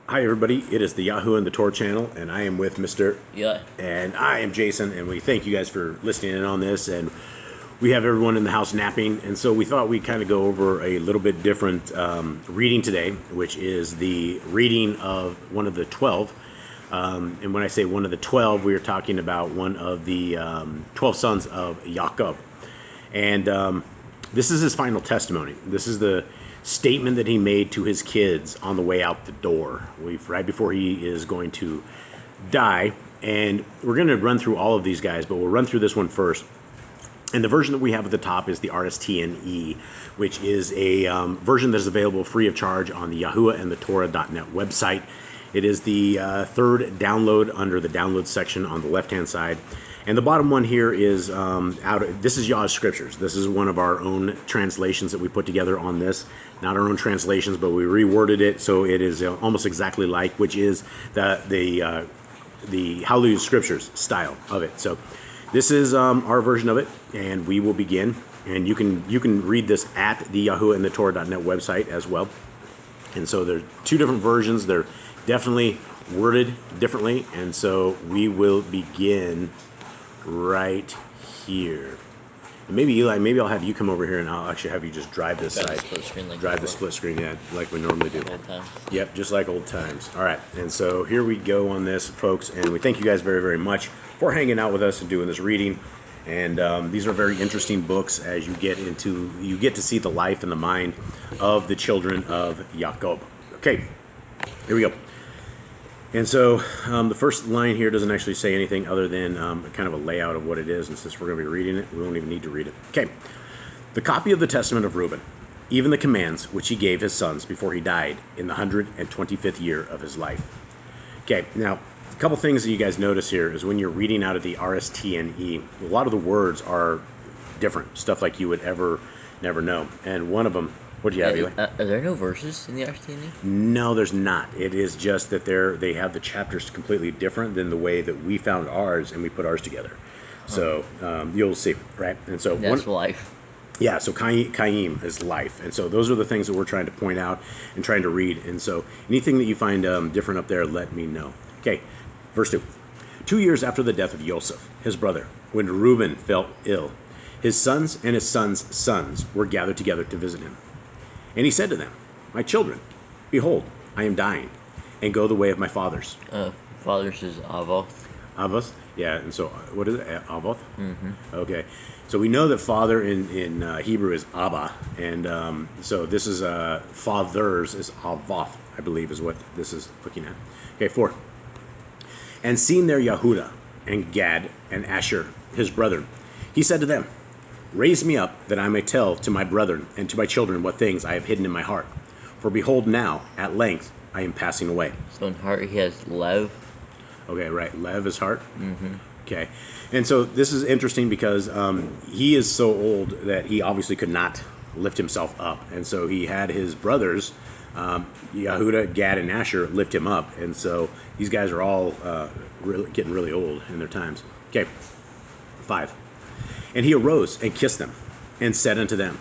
Hi everybody, it is the Yahoo and the Tor channel, and I am with Mr. Yeah. And I am Jason, and we thank you guys for listening in on this, and we have everyone in the house napping, and so we thought we'd kind of go over a little bit different reading today, which is the reading of one of the 12. And when I say one of the 12, we are talking about one of the 12 sons of Jacob. And this is his final testimony. This is the statement that he made to his kids on the way out the door, right before he is going to die. And we're going to run through all of these guys, but we'll run through this one first. And the version that we have at the top is the RSTNE, which is a version that is available free of charge on the YHWHs website. It is the third download under the download section on the left-hand side. And the bottom one here is this is YHWHs Scriptures. This is one of our own translations that we put together on this. Not our own translations, but we reworded it so it is almost exactly like, which is the YHWHs Scriptures style of it. So this is our version of it, and we will begin. And you can read this at the YHWHs website as well. And so there's two different versions. They're definitely worded differently, and so we will begin right here. And maybe Eli, maybe I'll have you come over here, and I'll actually have you just drive this side. Drive the split screen, yeah, like we normally do. Old times. Yep, just like old times. All right, and so here we go on this, folks, and we thank you guys very, very much for hanging out with us and doing this reading. And these are very interesting books as you get to see the life and the mind of the children of Jacob. Okay, here we go. And so the first line here doesn't actually say anything other than kind of a layout of what it is. And since we're going to be reading it, we won't even need to read it. Okay. The copy of the testament of Reuben, even the commands which he gave his sons before he died in the 125th year of his life. Okay. Now, a couple things that you guys notice here is when you're reading out of the RSTNE, a lot of the words are different. Stuff like you would never know. And one of them, what do you have, Eli? Are there no verses in the RSTNE? No, there's not. It is just that they have the chapters completely different than the way that we found ours, and we put ours together. So you'll see, right? And so that's life. Yeah, so Qaim is life. And so those are the things that we're trying to point out and trying to read. And so anything that you find different up there, let me know. Okay, verse 2. 2 years after the death of Joseph, his brother, when Reuben fell ill, his sons and his sons' sons were gathered together to visit him. And he said to them, "My children, behold, I am dying, and go the way of my fathers." Fathers is Avoth. Avoth? Yeah, and so what is it? Avoth? Mm-hmm. Okay. So we know that father in Hebrew is Abba, and so this is fathers is Avoth, I believe is what this is looking at. Okay, 4. And seeing there Yehuda and Gad and Asher, his brethren, he said to them, "Raise me up, that I may tell to my brethren and to my children what things I have hidden in my heart. For behold now, at length, I am passing away." So in heart he has Lev. Okay, right. Lev is heart. Mm-hmm. Okay. And so this is interesting because he is so old that he obviously could not lift himself up. And so he had his brothers, Yehuda, Gad, and Asher, lift him up. And so these guys are all getting really old in their times. Okay, 5. And he arose and kissed them, and said unto them,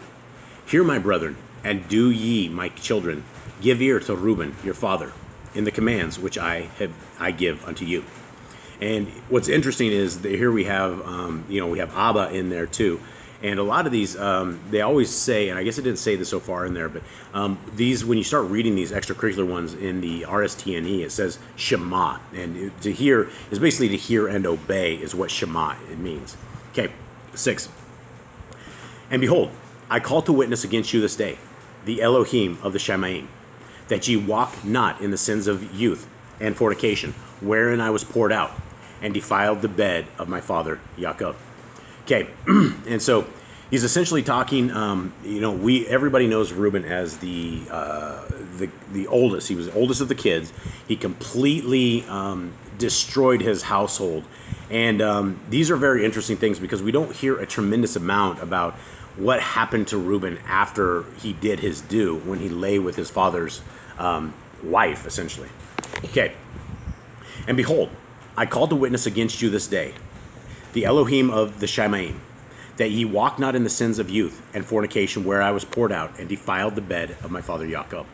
"Hear, my brethren, and do ye, my children, give ear to Reuben your father, in the commands which I give unto you." And what's interesting is that here we have, we have Abba in there too. And a lot of these, they always say, and I guess it didn't say this so far in there, but these, when you start reading these extracurricular ones in the RSTNE, it says Shema. And to hear is basically to hear and obey is what Shema it means. Okay. 6. And behold, I call to witness against you this day, the Elohim of the Shemaim, that ye walk not in the sins of youth and fornication, wherein I was poured out, and defiled the bed of my father Jacob. Okay, and so he's essentially talking. Everybody knows Reuben as the oldest. He was the oldest of the kids. He completely destroyed his household. And these are very interesting things because we don't hear a tremendous amount about what happened to Reuben after he did his due when he lay with his father's wife, essentially. Okay. And behold, I call to witness against you this day, the Elohim of the Shemaim, that ye walk not in the sins of youth and fornication, where I was poured out and defiled the bed of my father Jacob.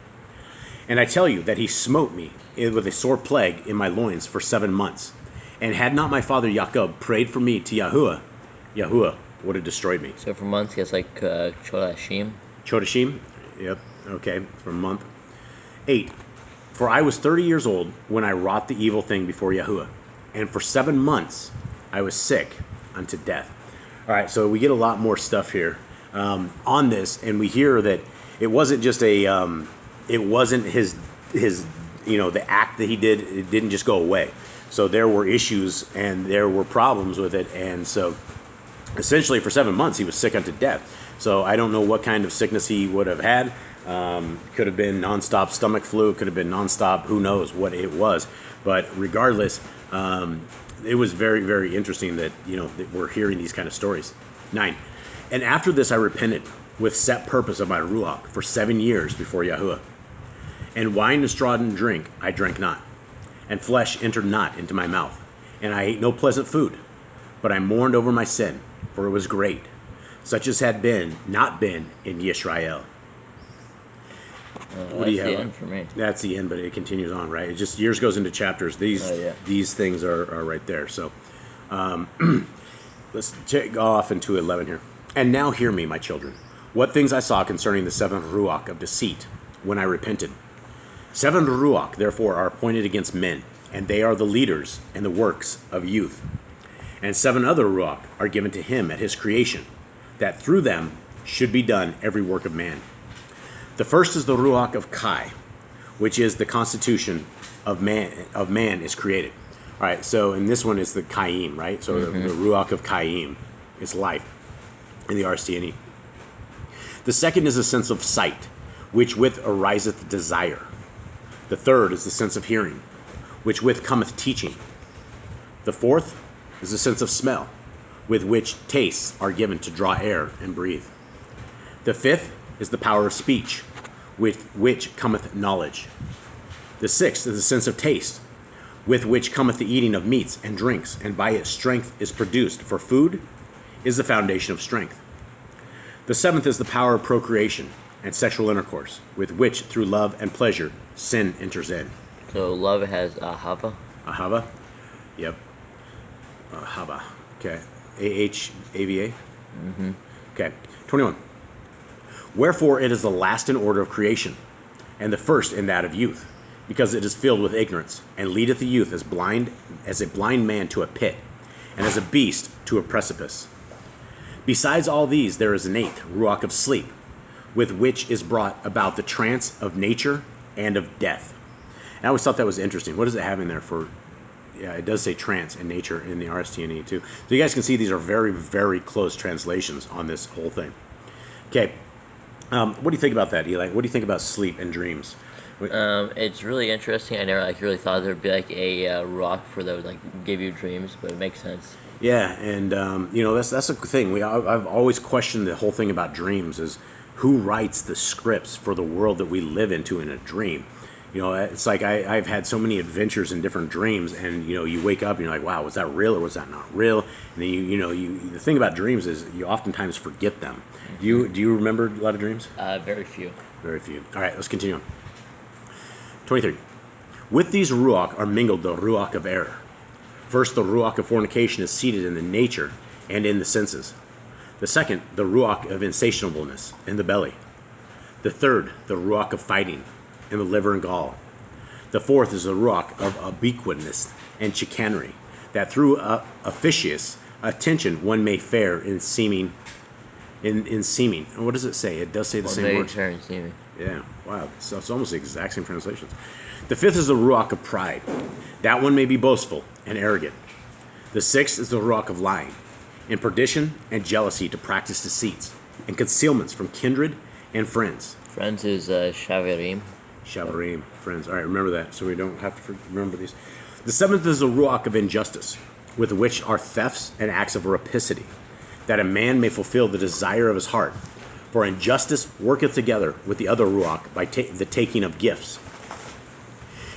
And I tell you that he smote me with a sore plague in my loins for 7 months. And had not my father Jacob prayed for me to Yahuwah would have destroyed me. So for months, he has like Chodashim. Chodashim? Yep. Okay. For a month. 8. For I was 30 years old when I wrought the evil thing before Yahuwah. And for 7 months I was sick unto death. All right. So we get a lot more stuff here on this. And we hear that it wasn't just it wasn't his the act that he did. It didn't just go away. So there were issues and there were problems with it. And so essentially for 7 months he was sick unto death. So I don't know what kind of sickness he would have had. Could have been nonstop stomach flu. Could have been nonstop. Who knows what it was. But regardless, it was very, very interesting that that we're hearing these kind of stories. 9. And after this I repented with set purpose of my ruach for 7 years before Yahuwah. And wine and straw and drink I drank not, and flesh entered not into my mouth, and I ate no pleasant food, but I mourned over my sin, for it was great, such as had not been in Yisrael. What do you have? That's the end for me. That's the end, but it continues on, right? It just years goes into chapters. These things are right there. So let's take off into 11 here. And now hear me, my children, what things I saw concerning the 7th ruach of deceit when I repented. 7 ruach, therefore, are appointed against men, and they are the leaders and the works of youth. And 7 other ruach are given to him at his creation, that through them should be done every work of man. The first is the ruach of Kai, which is the constitution of man is created. All right, so in this one is the Kaim, right? So the ruach of Kaim is life in the RSTNE. The second is the sense of sight, which with ariseth desire. The third is the sense of hearing, which with cometh teaching. The fourth is the sense of smell, with which tastes are given to draw air and breathe. The fifth is the power of speech, with which cometh knowledge. The sixth is the sense of taste, with which cometh the eating of meats and drinks, and by it strength is produced, for food is the foundation of strength. The seventh is the power of procreation and sexual intercourse, with which through love and pleasure sin enters in. So love has Ahava. Ahava? Yep. Ahava. Okay. AHAVA? Okay. 21. Wherefore it is the last in order of creation, and the first in that of youth, because it is filled with ignorance, and leadeth the youth as a blind man to a pit, and as a beast to a precipice. Besides all these, there is an 8th, ruach of sleep, with which is brought about the trance of nature and of death. And I always thought that was interesting. What does it have in there for? Yeah, it does say trance and nature in the RSTNE too. So you guys can see these are very, very close translations on this whole thing. Okay, what do you think about that, Eli? What do you think about sleep and dreams? It's really interesting. I never really thought there'd be like a rock for that would give you dreams, but it makes sense. Yeah, and that's a thing. I've always questioned the whole thing about dreams is who writes the scripts for the world that we live into in a dream. It's like I've had so many adventures in different dreams, and you wake up and you're like, wow, was that real or was that not real? And then the thing about dreams is you oftentimes forget them. Do you remember a lot of dreams? Very few. Very few. All right, let's continue on. 23. With these ruach are mingled the ruach of error. First, the ruach of fornication is seated in the nature and in the senses. The second, the ruach of insatiableness in the belly. The third, the ruach of fighting in the liver and gall. The fourth is the ruach of ubiquitous and chicanery, that through officious attention one may fare in seeming. In seeming. What does it say? It does say the same words. Fair in seeming. Yeah, wow. So it's almost the exact same translations. The fifth is the ruach of pride. That one may be boastful and arrogant. The sixth is the ruach of lying, in perdition and jealousy to practice deceits, and concealments from kindred and friends. Friends is Shavirim. Shavarim, friends. All right, remember that, so we don't have to remember these. The seventh is the ruach of injustice, with which are thefts and acts of rapacity, that a man may fulfill the desire of his heart. For injustice worketh together with the other ruach by the taking of gifts.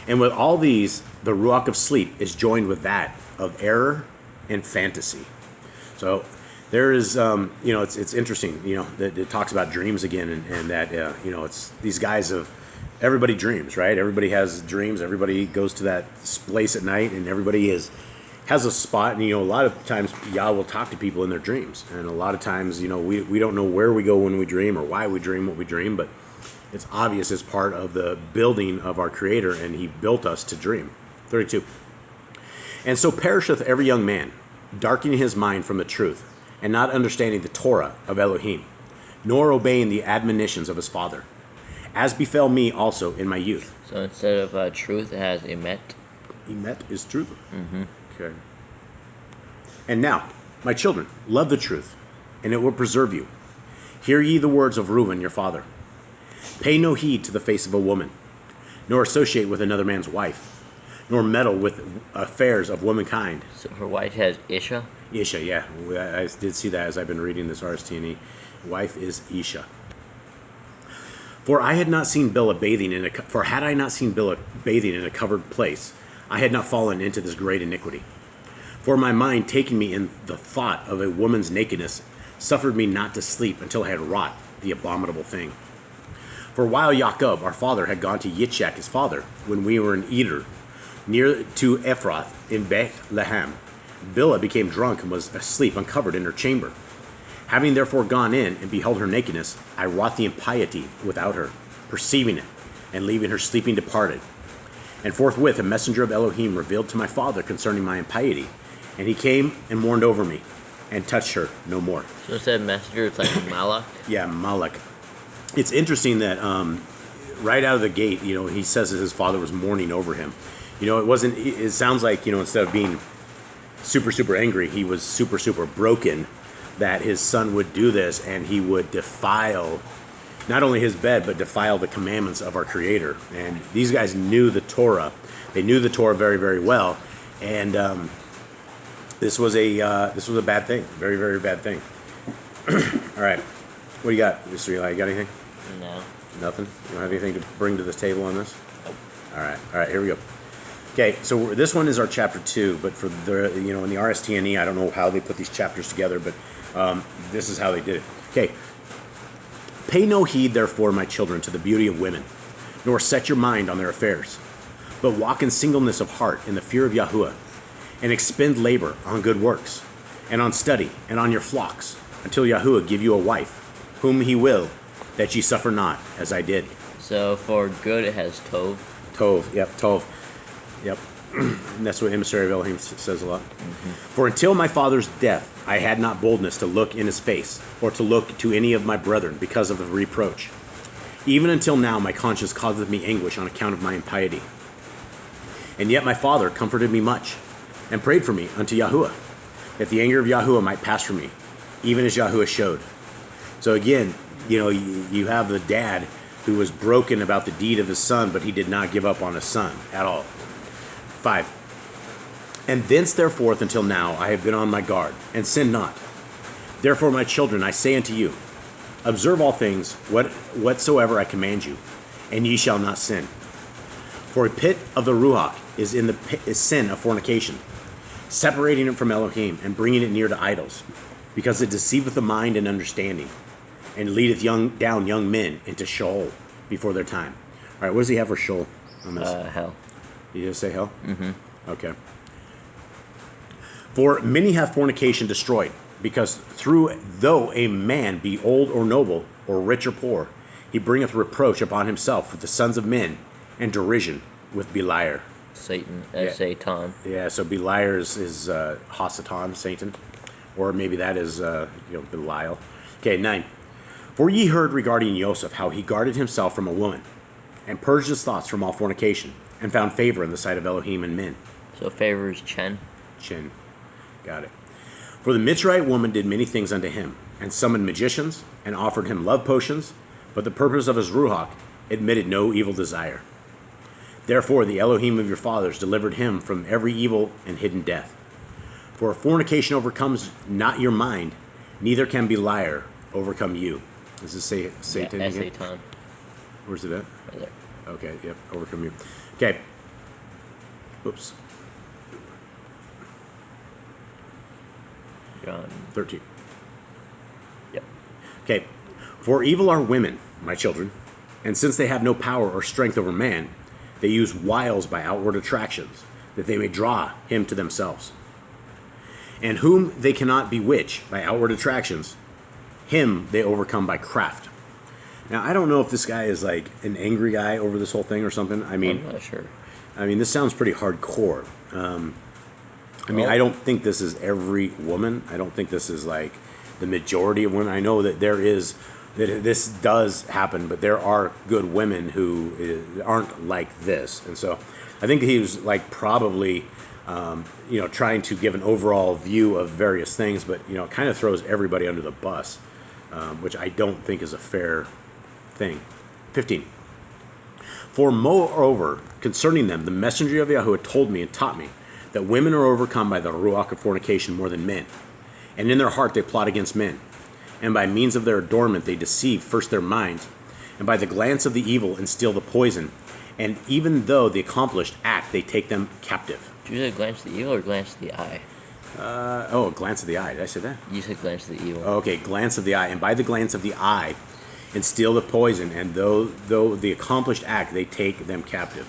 And with all these, the ruach of sleep is joined with that of error and fantasy. So there is, it's interesting, that it talks about dreams again, and that, it's these guys have everybody dreams, right? Everybody has dreams. Everybody goes to that place at night, and everybody has a spot. And a lot of times Yah will talk to people in their dreams, and a lot of times we don't know where we go when we dream or why we dream what we dream, but it's obvious as part of the building of our Creator, and He built us to dream. 32. And so perisheth every young man, darkening his mind from the truth, and not understanding the Torah of Elohim, nor obeying the admonitions of his father, as befell me also in my youth. So instead of truth, it has emet. Emet is truth. Okay. And now, my children, love the truth, and it will preserve you. Hear ye the words of Reuben your father. Pay no heed to the face of a woman, nor associate with another man's wife, nor meddle with affairs of womankind. So her wife has Isha. Isha, yeah. I did see that as I've been reading this RSTNE. Wife is Isha. For had I not seen Bilhah bathing in a covered place, I had not fallen into this great iniquity. For my mind, taking me in the thought of a woman's nakedness, suffered me not to sleep until I had wrought the abominable thing. For while Yaakov, our father, had gone to Yitzchak, his father, when we were in Eder, near to Ephrath in Bethlehem, Bilhah became drunk and was asleep uncovered in her chamber. Having therefore gone in and beheld her nakedness, I wrought the impiety without her, perceiving it, and leaving her sleeping departed. And forthwith a messenger of Elohim revealed to my father concerning my impiety, and he came and mourned over me, and touched her no more. So instead of messenger, it's like Malak. Yeah, Malak. It's interesting that right out of the gate, he says that his father was mourning over him. It sounds like, instead of being super, super angry, he was super, super broken that his son would do this, and he would defile not only his bed, but defile the commandments of our Creator. And these guys knew the Torah. They knew the Torah very, very well. And this was a bad thing. Very, very bad thing. All right. What do you got, Mr. Eli? You got anything? No. Nothing? You don't have anything to bring to this table on this? All right, here we go. Okay, so this one is our chapter 2, but for the, in the RSTNE, I don't know how they put these chapters together, but this is how they did it. Okay. Pay no heed, therefore, my children, to the beauty of women, nor set your mind on their affairs, but walk in singleness of heart in the fear of Yahuwah, and expend labor on good works, and on study, and on your flocks, until Yahuwah give you a wife, whom he will, that ye suffer not, as I did. So for good, it has Tov. Tov, yep, Tov. Yep. And that's what emissary of Elohim says a lot. For until my father's death, I had not boldness to look in his face, or to look to any of my brethren, because of the reproach. Even until now, my conscience causeth me anguish on account of my impiety. And yet my father comforted me much, and prayed for me unto Yahuwah, that the anger of Yahuwah might pass from me, even as Yahuwah showed. So again, you have the dad who was broken about the deed of his son, but he did not give up on his son at all. 5. And thence therefore until now I have been on my guard, and sinned not. Therefore, my children, I say unto you, observe all things whatsoever I command you, and ye shall not sin. For a pit of the Ruach is sin of fornication, separating it from Elohim, and bringing it near to idols, because it deceiveth the mind and understanding, and leadeth down young men into Sheol before their time. All right, what does he have for Sheol on this? Hell. You just say hell? Mm-hmm. Okay. For many hath fornication destroyed, because though a man be old or noble, or rich or poor, he bringeth reproach upon himself with the sons of men, and derision with Beliar. Satan, Yeah. Satan. Yeah, so Beliar is Hasatan, Satan. Or maybe that is, Belial. Okay, 9. For ye heard regarding Joseph how he guarded himself from a woman, and purged his thoughts from all fornication, and found favor in the sight of Elohim and men. So favor is Chen. Chin. Got it. For the Mitzrayite woman did many things unto him, and summoned magicians, and offered him love potions, but the purpose of his Ruach admitted no evil desire. Therefore the Elohim of your fathers delivered him from every evil and hidden death. For if fornication overcomes not your mind, neither can Beliar overcome you. Does this say Satan Yeah, again? Satan. Where's it at? Right there. Okay, yep, overcome you. Okay. Oops. John. 13. Yep. Okay. For evil are women, my children, And since they have no power or strength over man, they use wiles by outward attractions, that they may draw him to themselves. And whom they cannot bewitch by outward attractions, him they overcome by craft. Now, I don't know if this guy is like an angry guy over this whole thing or something. I'm not sure. This sounds pretty hardcore. I don't think this is every woman. I don't think this is like the majority of women. I know that this does happen, but there are good women who aren't like this. And so I think he was like probably, trying to give an overall view of various things, but, it kind of throws everybody under the bus, which I don't think is a fair thing. 15. For moreover, concerning them, the messenger of Yahuwah told me and taught me that women are overcome by the ruach of fornication more than men. And in their heart they plot against men. And by means of their adornment they deceive first their minds. And by the glance of the evil instill the poison. And even though the accomplished act, they take them captive. Did you say glance of the evil or glance of the eye? A glance of the eye. Did I say that? You said glance of the evil. Okay, glance of the eye. And by the glance of the eye, instill the poison. And though the accomplished act, they take them captive.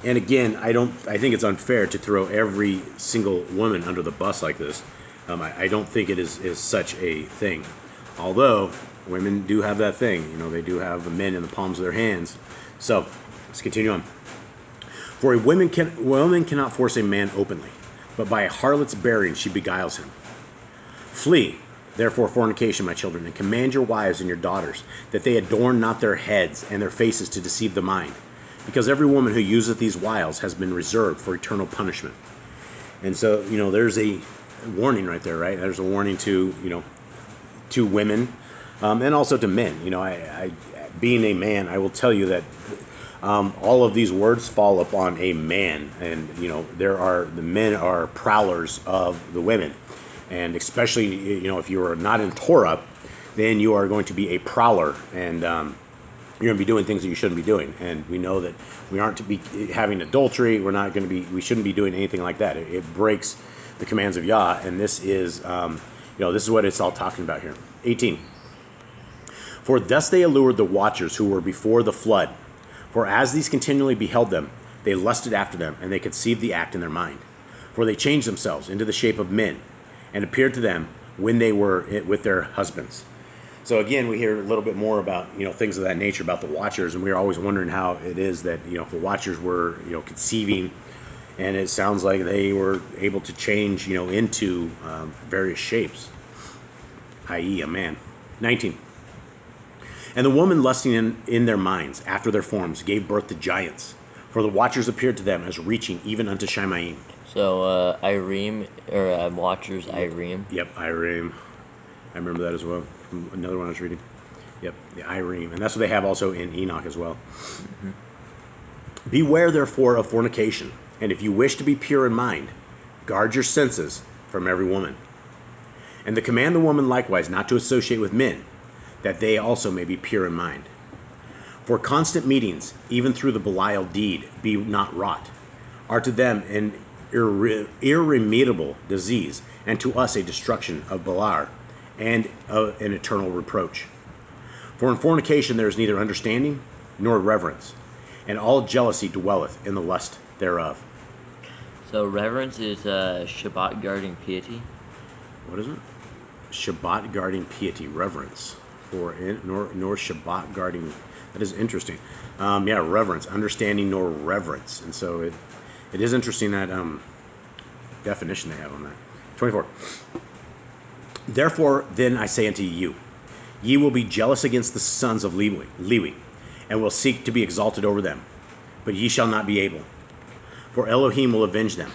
And again, I think it's unfair to throw every single woman under the bus like this. I don't think it is such a thing. Although women do have that thing. They do have the men in the palms of their hands. So let's continue on. For a woman cannot force a man openly, but by a harlot's bearing she beguiles him. Flee, therefore, fornication, my children, and command your wives and your daughters, that they adorn not their heads and their faces to deceive the mind. Because every woman who useth these wiles has been reserved for eternal punishment. And so, there's a warning right there, right? There's a warning to women, and also to men. I being a man, I will tell you that all of these words fall upon a man, and the men are prowlers of the women, and especially if you are not in Torah, then you are going to be a prowler, and you're going to be doing things that you shouldn't be doing. And we know that we aren't to be having adultery. We shouldn't be doing anything like that. It breaks the commands of Yah, and this is this is what it's all talking about here. 18. For thus they allured the watchers who were before the flood. For as these continually beheld them, they lusted after them, and they conceived the act in their mind. For they changed themselves into the shape of men, and appeared to them when they were with their husbands. So again, we hear a little bit more about things of that nature about the watchers, and we are always wondering how it is that the watchers were conceiving, and it sounds like they were able to change into various shapes, i.e. a man. 19. And the woman lusting in their minds after their forms gave birth to giants, for the watchers appeared to them as reaching even unto Shemaim. So Irem, or watchers Irem. Yep, Irem. I remember that as well from another one I was reading. Yep, the Irem. And that's what they have also in Enoch as well. Mm-hmm. Beware therefore of fornication, and if you wish to be pure in mind, guard your senses from every woman. And to command the woman likewise not to associate with men, that they also may be pure in mind. For constant meetings, even through the Belial deed, be not wrought, are to them an irremediable disease, and to us a destruction of Beliar, and an eternal reproach. For in fornication there is neither understanding nor reverence, and all jealousy dwelleth in the lust thereof. So reverence is Shabbat guarding piety. What is it? Shabbat guarding piety, reverence. Nor Shabbat guarding. That is interesting. Reverence, understanding nor reverence. And so it is interesting that definition they have on that. 24. Therefore, then I say unto you, ye will be jealous against the sons of Lewi, and will seek to be exalted over them. But ye shall not be able. For Elohim will avenge them,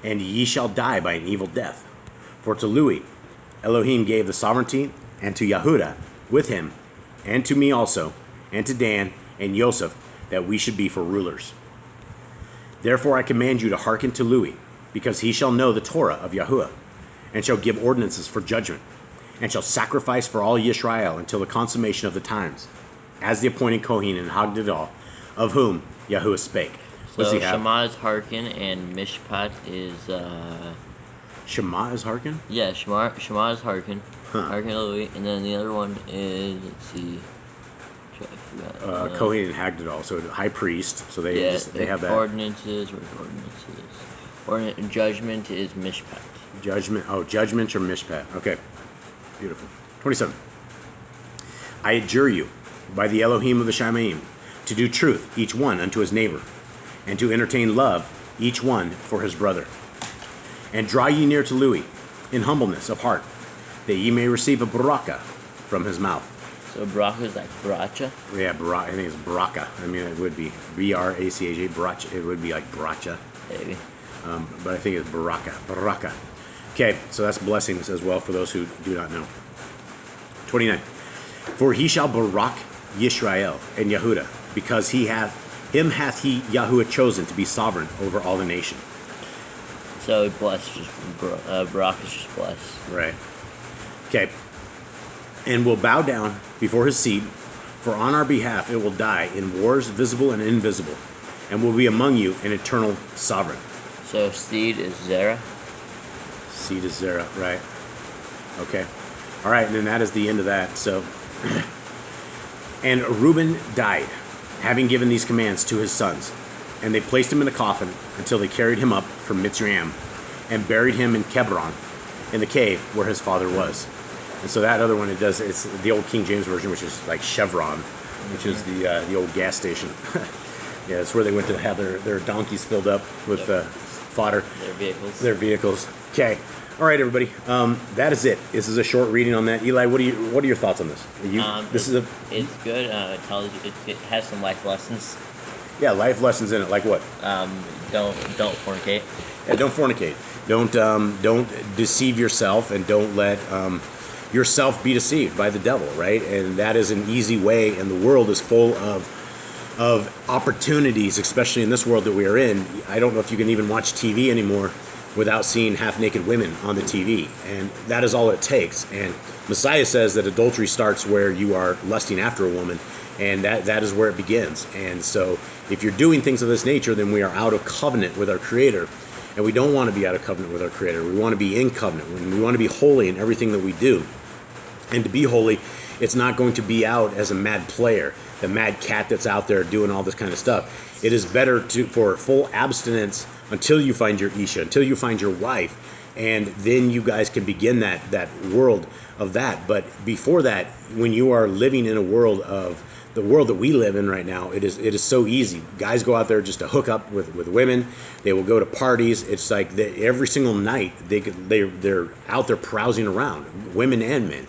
and ye shall die by an evil death. For to Lewi, Elohim gave the sovereignty, and to Yehudah with him, and to me also, and to Dan and Yosef, that we should be for rulers. Therefore I command you to hearken to Lewi, because he shall know the Torah of Yahuwah, and shall give ordinances for judgment, and shall sacrifice for all Yisrael until the consummation of the times, as the appointed Kohen and Hagdadah, of whom Yahuwah spake. So Shema is hearken, and Mishpat is... Shema is hearken? Yeah, Shema is hearken. Hearken to Lewi, and then the other one is, let's see... Kohen and Hagdodal, so high priest. So they they have that. Ordinances. Judgment is mishpat. Judgment or mishpat. Okay, beautiful. 27. I adjure you by the Elohim of the Shamaim to do truth, each one unto his neighbor, and to entertain love, each one for his brother. And draw ye near to Lui in humbleness of heart, that ye may receive a baraka from his mouth. So baraka is like bracha? Yeah, I think it's baraka. I mean, it would be B-R-A-C-H-A, bracha. It would be like bracha. Maybe. But I think it's baraka. Baraka. Okay, so that's blessings as well for those who do not know. 29. For he shall barak Yisrael and Yehuda, because hath he Yahuwah chosen to be sovereign over all the nation. So bless, barak is just bless. Right. Okay. And will bow down before his seed, for on our behalf it will die in wars visible and invisible, and will be among you an eternal sovereign. So seed is Zerah? Seed is Zerah, right. Okay. All right, and then that is the end of that. So, and Reuben died, having given these commands to his sons, and they placed him in a coffin until they carried him up from Mitzrayim, and buried him in Hebron, in the cave where his father was. And so that other one, it's the old King James Version, which is like Chevron, which is the old gas station. Yeah, it's where they went to have their donkeys filled up with fodder. Their vehicles. Okay. All right, everybody. That is it. This is a short reading on that. Eli, what are your thoughts on this? It's good. It tells you it has some life lessons. Yeah, life lessons in it. Like what? Don't fornicate. Yeah, don't fornicate. Don't deceive yourself, and don't let yourself be deceived by the devil, right? And that is an easy way, and the world is full of opportunities, especially in this world that we are in. I don't know if you can even watch TV anymore without seeing half-naked women on the TV, and that is all it takes. And Messiah says that adultery starts where you are lusting after a woman, and that is where it begins. And so if you're doing things of this nature, then we are out of covenant with our Creator, and we don't want to be out of covenant with our Creator. We want to be in covenant, and we want to be holy in everything that we do. And to be holy, it's not going to be out as a mad player, the mad cat that's out there doing all this kind of stuff. It is better for full abstinence until you find your Isha, until you find your wife, and then you guys can begin that world of that. But before that, when you are living in a world of the world that we live in right now, it is so easy. Guys go out there just to hook up with women. They will go to parties. It's like every single night they're out there carousing around, women and men.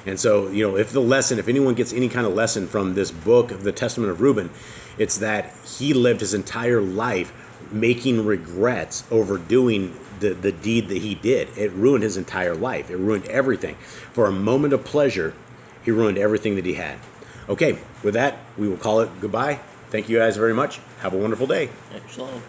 And so, if anyone gets any kind of lesson from this book of the Testament of Reuben, it's that he lived his entire life making regrets over doing the deed that he did. It ruined his entire life. It ruined everything. For a moment of pleasure, he ruined everything that he had. Okay, with that, we will call it goodbye. Thank you guys very much. Have a wonderful day. Excellent.